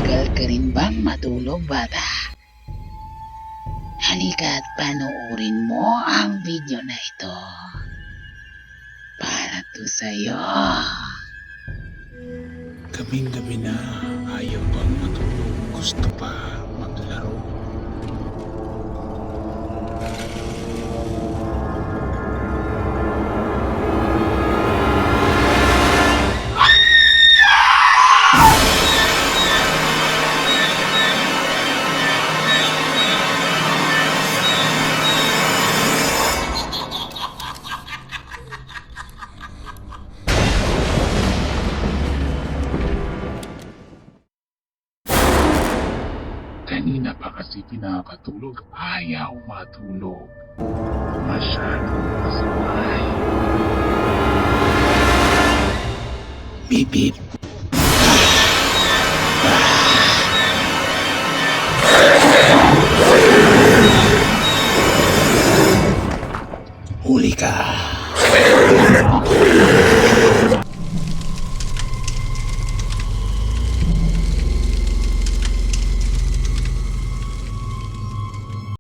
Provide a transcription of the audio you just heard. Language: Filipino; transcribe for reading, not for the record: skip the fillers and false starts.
Matagal ka rin bang matulog, bata? Halika at panoorin mo ang video na ito. Para to sa'yo. Gabing-gabi na, ayaw bang matulog, gusto pa maglaro. Kanina pa kasi pinapatulog, ayaw matulog. Masyadong masaway. Bip bip,